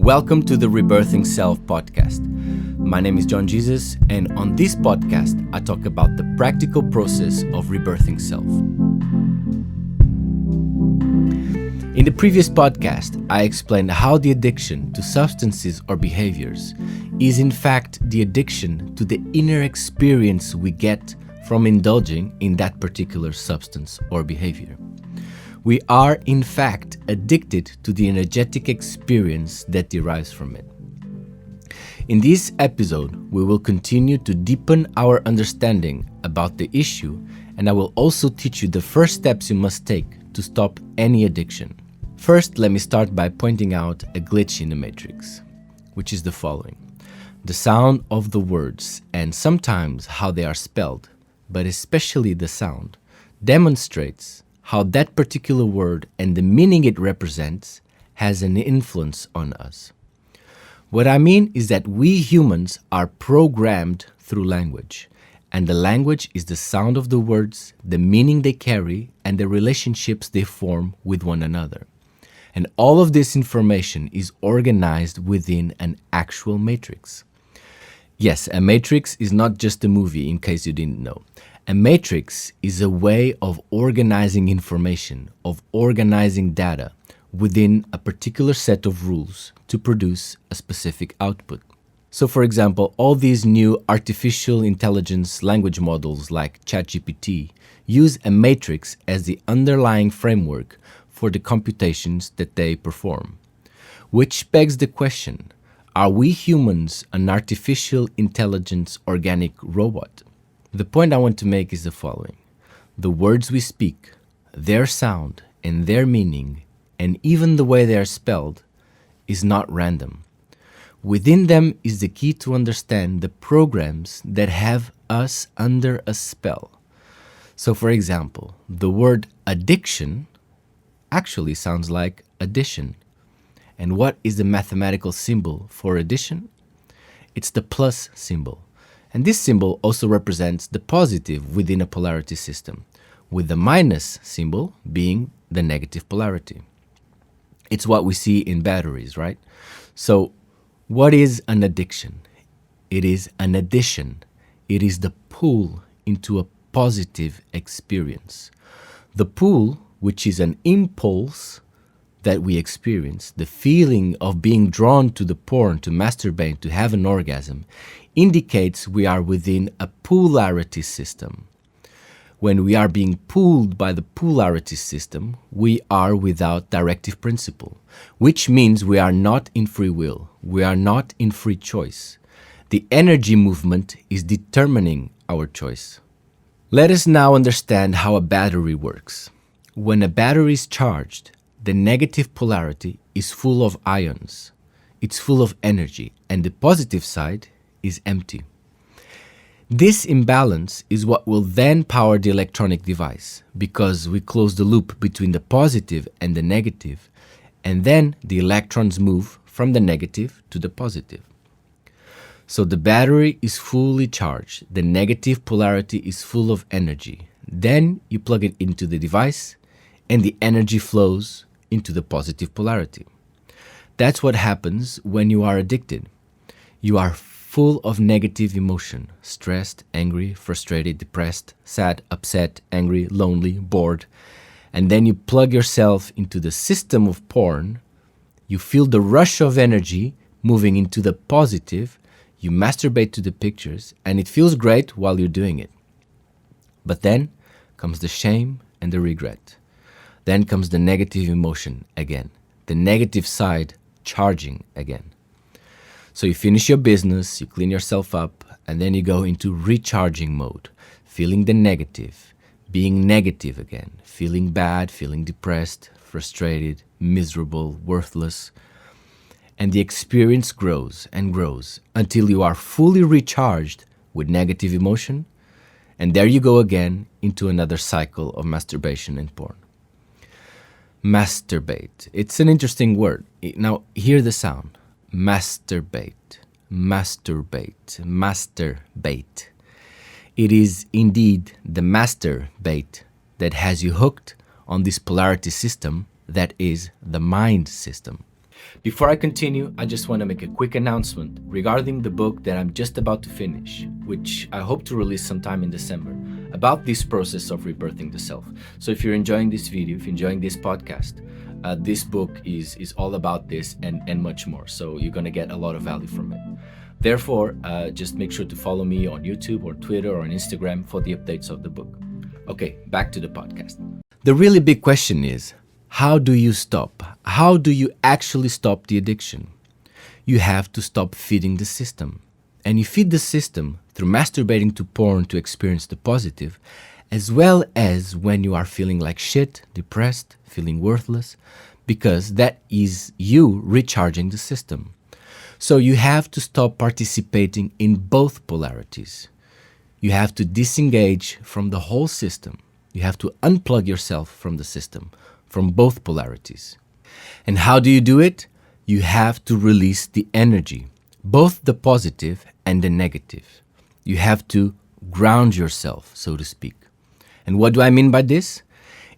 Welcome to the Rebirthing Self podcast. My name is John Jesus, and on this podcast, I talk about the practical process of rebirthing self. In the previous podcast, I explained how the addiction to substances or behaviors is in fact the addiction to the inner experience we get from indulging in that particular substance or behavior. We are, in fact, addicted to the energetic experience that derives from it. In this episode, we will continue to deepen our understanding about the issue, and I will also teach you the first steps you must take to stop any addiction. First, let me start by pointing out a glitch in the matrix, which is the following. The sound of the words, and sometimes how they are spelled, but especially the sound, demonstrates how that particular word and the meaning it represents has an influence on us. What I mean is that we humans are programmed through language, and the language is the sound of the words, the meaning they carry, and the relationships they form with one another. And all of this information is organized within an actual matrix. Yes, a matrix is not just a movie, in case you didn't know. A matrix is a way of organizing information, of organizing data within a particular set of rules to produce a specific output. So for example, all these new artificial intelligence language models like ChatGPT use a matrix as the underlying framework for the computations that they perform. Which begs the question, are we humans an artificial intelligence organic robot? The point I want to make is the following. The words we speak, their sound and their meaning, and even the way they are spelled, is not random. Within them is the key to understand the programs that have us under a spell. So for example, the word addiction actually sounds like addition. And what is the mathematical symbol for addition? It's the plus symbol. And this symbol also represents the positive within a polarity system, with the minus symbol being the negative polarity. It's what we see in batteries, right? So, what is an addiction? It is an addition. It is the pull into a positive experience. The pull, which is an impulse that we experience, the feeling of being drawn to the porn, to masturbate, to have an orgasm, indicates we are within a polarity system. When we are being pulled by the polarity system, we are without directive principle, which means we are not in free will, we are not in free choice. The energy movement is determining our choice. Let us now understand how a battery works. When a battery is charged, the negative polarity is full of ions, it's full of energy, and the positive side is empty. This imbalance is what will then power the electronic device, because we close the loop between the positive and the negative, and then the electrons move from the negative to the positive. So the battery is fully charged, the negative polarity is full of energy. Then you plug it into the device, and the energy flows into the positive polarity. That's what happens when you are addicted. You are full of negative emotion, stressed, angry, frustrated, depressed, sad, upset, angry, lonely, bored. And then you plug yourself into the system of porn. You feel the rush of energy moving into the positive. You masturbate to the pictures, and it feels great while you're doing it. But then comes the shame and the regret. Then comes the negative emotion again, the negative side charging again. So you finish your business, you clean yourself up, and then you go into recharging mode, feeling the negative, being negative again, feeling bad, feeling depressed, frustrated, miserable, worthless. And the experience grows and grows until you are fully recharged with negative emotion, and there you go again into another cycle of masturbation and porn. Masturbate. It's an interesting word. Now, hear the sound. Masturbate, masturbate, masturbate. It is indeed the master bait that has you hooked on this polarity system that is the mind system. Before I continue, I just want to make a quick announcement regarding the book that I'm just about to finish, which I hope to release sometime in December, about this process of rebirthing the self. So if you're enjoying this video, if you're enjoying this podcast, this book is all about this and much more. So you're going to get a lot of value from it. Therefore, just make sure to follow me on YouTube or Twitter or on Instagram for the updates of the book. Okay, back to the podcast. The really big question is, how do you stop? How do you actually stop the addiction? You have to stop feeding the system. And you feed the system through masturbating to porn to experience the positive, as well as when you are feeling like shit, depressed, feeling worthless, because that is you recharging the system. So you have to stop participating in both polarities. You have to disengage from the whole system. You have to unplug yourself from the system, from both polarities. And how do you do it? You have to release the energy, both the positive and the negative. You have to ground yourself, so to speak. And what do I mean by this?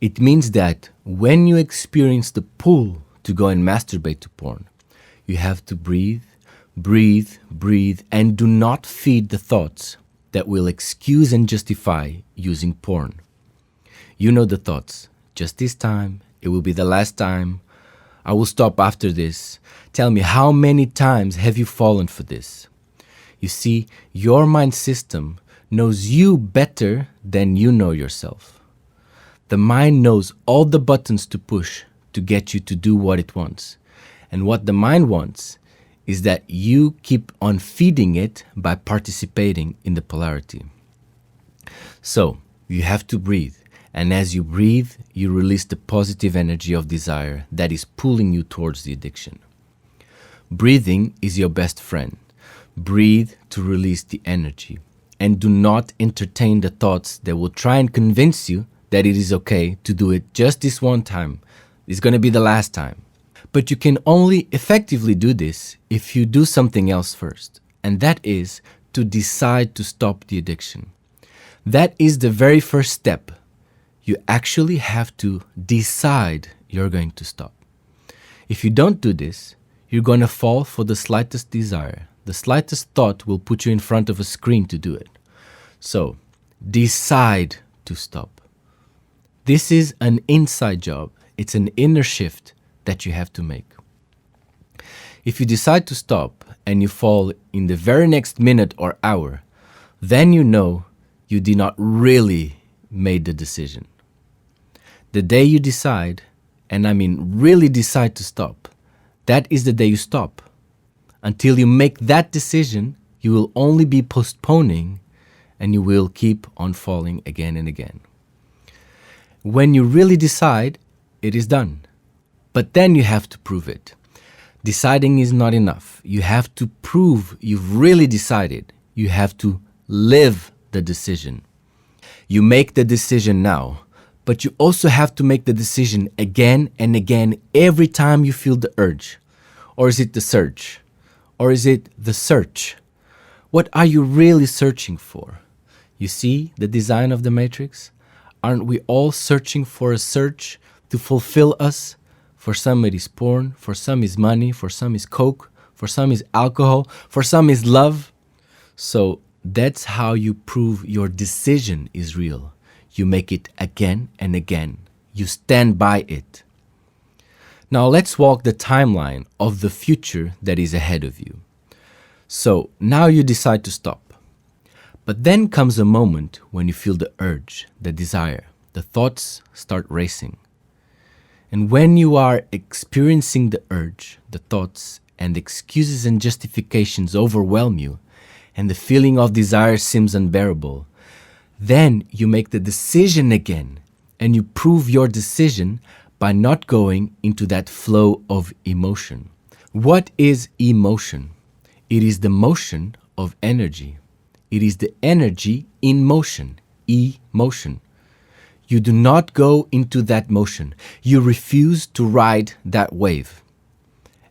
It means that when you experience the pull to go and masturbate to porn, you have to breathe, breathe, breathe, and do not feed the thoughts that will excuse and justify using porn. You know the thoughts. Just this time, it will be the last time. I will stop after this. Tell me, how many times have you fallen for this? You see, your mind system knows you better than you know yourself. The mind knows all the buttons to push to get you to do what it wants. And what the mind wants is that you keep on feeding it by participating in the polarity. So, you have to breathe. And as you breathe, you release the positive energy of desire that is pulling you towards the addiction. Breathing is your best friend. Breathe to release the energy. And do not entertain the thoughts that will try and convince you that it is okay to do it just this one time. It's going to be the last time. But you can only effectively do this if you do something else first. And that is to decide to stop the addiction. That is the very first step. You actually have to decide you're going to stop. If you don't do this, you're going to fall for the slightest desire. The slightest thought will put you in front of a screen to do it. So, decide to stop. This is an inside job. It's an inner shift that you have to make. If you decide to stop and you fall in the very next minute or hour, then you know you did not really made the decision. The day you decide, and I mean really decide to stop, that is the day you stop. Until you make that decision, you will only be postponing and you will keep on falling again and again. When you really decide, it is done. But then you have to prove it. Deciding is not enough. You have to prove you've really decided. You have to live the decision. You make the decision now, but you also have to make the decision again and again every time you feel the urge. Or is it the surge? Or is it the search? What are you really searching for? You see the design of the matrix? Aren't we all searching for a search to fulfill us? For some it is porn, for some is money, for some is coke, for some is alcohol, for some is love. So that's how you prove your decision is real. You make it again and again. You stand by it. Now let's walk the timeline of the future that is ahead of you. So now you decide to stop. But then comes a moment when you feel the urge, the desire, the thoughts start racing. And when you are experiencing the urge, the thoughts and excuses and justifications overwhelm you, and the feeling of desire seems unbearable, then you make the decision again, and you prove your decision by not going into that flow of emotion. What is emotion? It is the motion of energy. It is the energy in motion, emotion. You do not go into that motion. You refuse to ride that wave.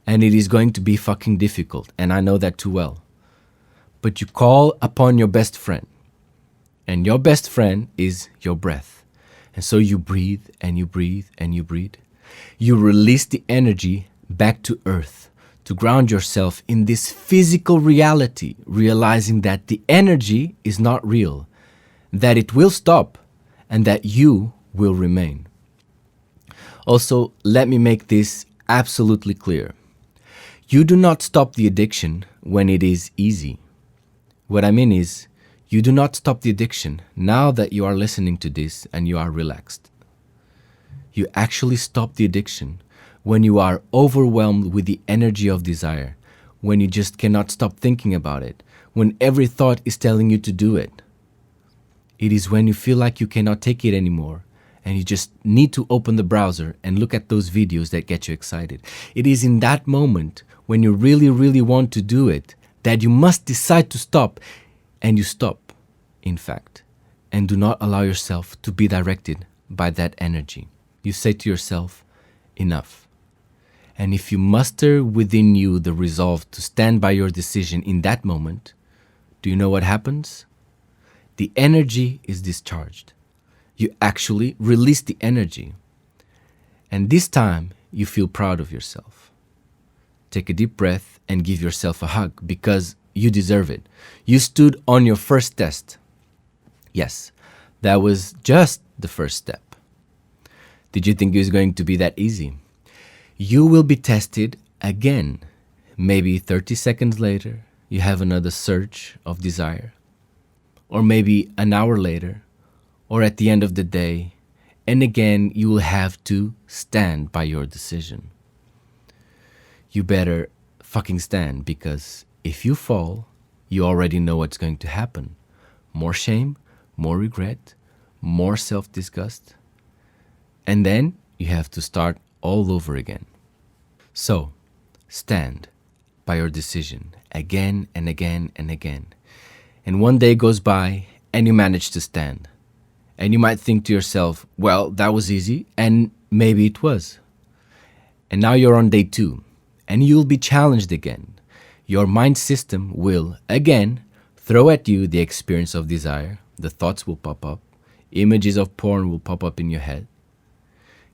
And it is going to be fucking difficult, and I know that too well. But you call upon your best friend. And your best friend is your breath. And so you breathe and you breathe and you breathe. You release the energy back to earth, to ground yourself in this physical reality, realizing that the energy is not real, that it will stop, and that you will remain. Also, let me make this absolutely clear. You do not stop the addiction when it is easy. What I mean is, you do not stop the addiction now that you are listening to this and you are relaxed. You actually stop the addiction when you are overwhelmed with the energy of desire, when you just cannot stop thinking about it, when every thought is telling you to do it. It is when you feel like you cannot take it anymore and you just need to open the browser and look at those videos that get you excited. It is in that moment when you really, really want to do it that you must decide to stop, and you stop, in fact, and do not allow yourself to be directed by that energy. You say to yourself, enough. And if you muster within you the resolve to stand by your decision in that moment, do you know what happens? The energy is discharged. You actually release the energy. And this time, you feel proud of yourself. Take a deep breath and give yourself a hug because you deserve it. You stood on your first test. Yes, that was just the first step. Did you think it was going to be that easy? You will be tested again. Maybe 30 seconds later, you have another surge of desire. Or maybe an hour later, or at the end of the day, and again you will have to stand by your decision. You better fucking stand, because if you fall, you already know what's going to happen. More shame, more regret, more self-disgust. And then you have to start all over again. So, stand by your decision again and again and again. And one day goes by and you manage to stand. And you might think to yourself, well, that was easy, and maybe it was. And now you're on day 2, and you'll be challenged again. Your mind system will, again, throw at you the experience of desire. The thoughts will pop up. Images of porn will pop up in your head.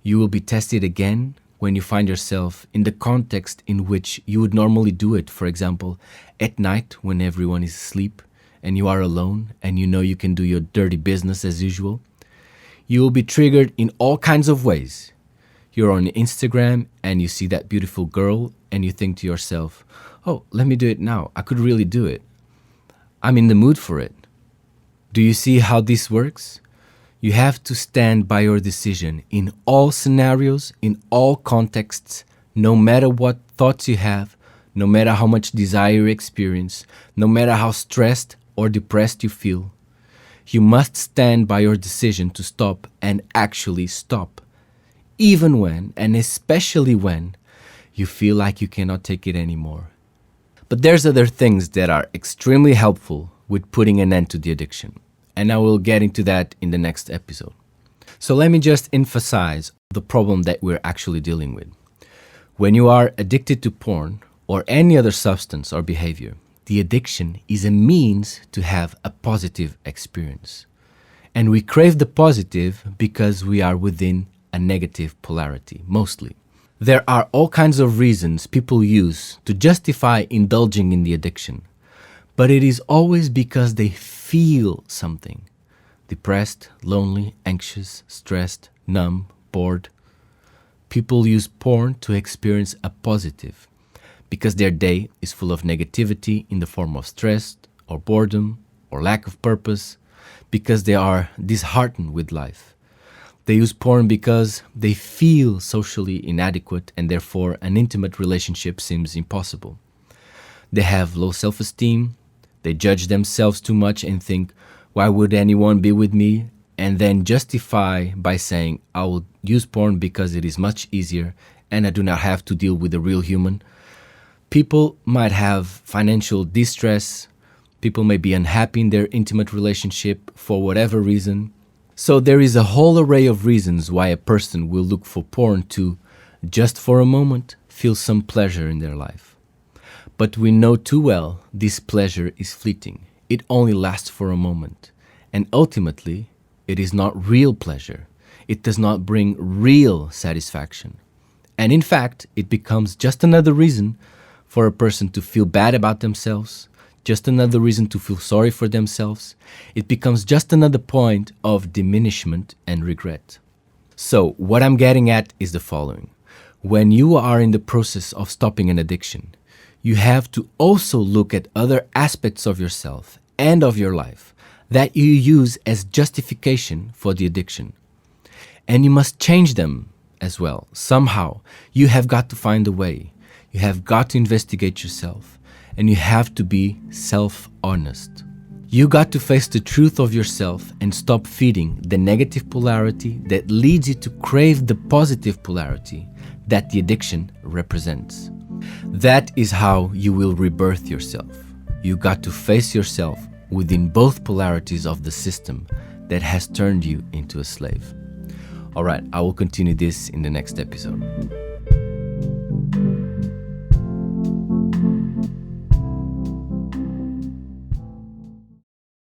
You will be tested again when you find yourself in the context in which you would normally do it. For example, at night when everyone is asleep and you are alone and you know you can do your dirty business as usual. You will be triggered in all kinds of ways. You're on Instagram and you see that beautiful girl and you think to yourself, oh, let me do it now. I could really do it. I'm in the mood for it. Do you see how this works? You have to stand by your decision in all scenarios, in all contexts, no matter what thoughts you have, no matter how much desire you experience, no matter how stressed or depressed you feel. You must stand by your decision to stop and actually stop. Even when, and especially when, you feel like you cannot take it anymore. But there's other things that are extremely helpful with putting an end to the addiction. And I will get into that in the next episode. So let me just emphasize the problem that we're actually dealing with. When you are addicted to porn or any other substance or behavior, the addiction is a means to have a positive experience. And we crave the positive because we are within a negative polarity, mostly. There are all kinds of reasons people use to justify indulging in the addiction. But it is always because they feel something. Depressed, lonely, anxious, stressed, numb, bored. People use porn to experience a positive because their day is full of negativity in the form of stress or boredom or lack of purpose, because they are disheartened with life. They use porn because they feel socially inadequate and therefore an intimate relationship seems impossible. They have low self-esteem. They judge themselves too much and think, why would anyone be with me? And then justify by saying, I will use porn because it is much easier and I do not have to deal with a real human. People might have financial distress. People may be unhappy in their intimate relationship for whatever reason. So there is a whole array of reasons why a person will look for porn to, just for a moment, feel some pleasure in their life. But we know too well this pleasure is fleeting. It only lasts for a moment. And ultimately, it is not real pleasure. It does not bring real satisfaction. And in fact, it becomes just another reason for a person to feel bad about themselves, just another reason to feel sorry for themselves. It becomes just another point of diminishment and regret. So, what I'm getting at is the following. When you are in the process of stopping an addiction, you have to also look at other aspects of yourself and of your life that you use as justification for the addiction. And you must change them as well. Somehow, you have got to find a way. You have got to investigate yourself, and you have to be self-honest. You got to face the truth of yourself and stop feeding the negative polarity that leads you to crave the positive polarity that the addiction represents. That is how you will rebirth yourself. You got to face yourself within both polarities of the system that has turned you into a slave. All right, I will continue this in the next episode.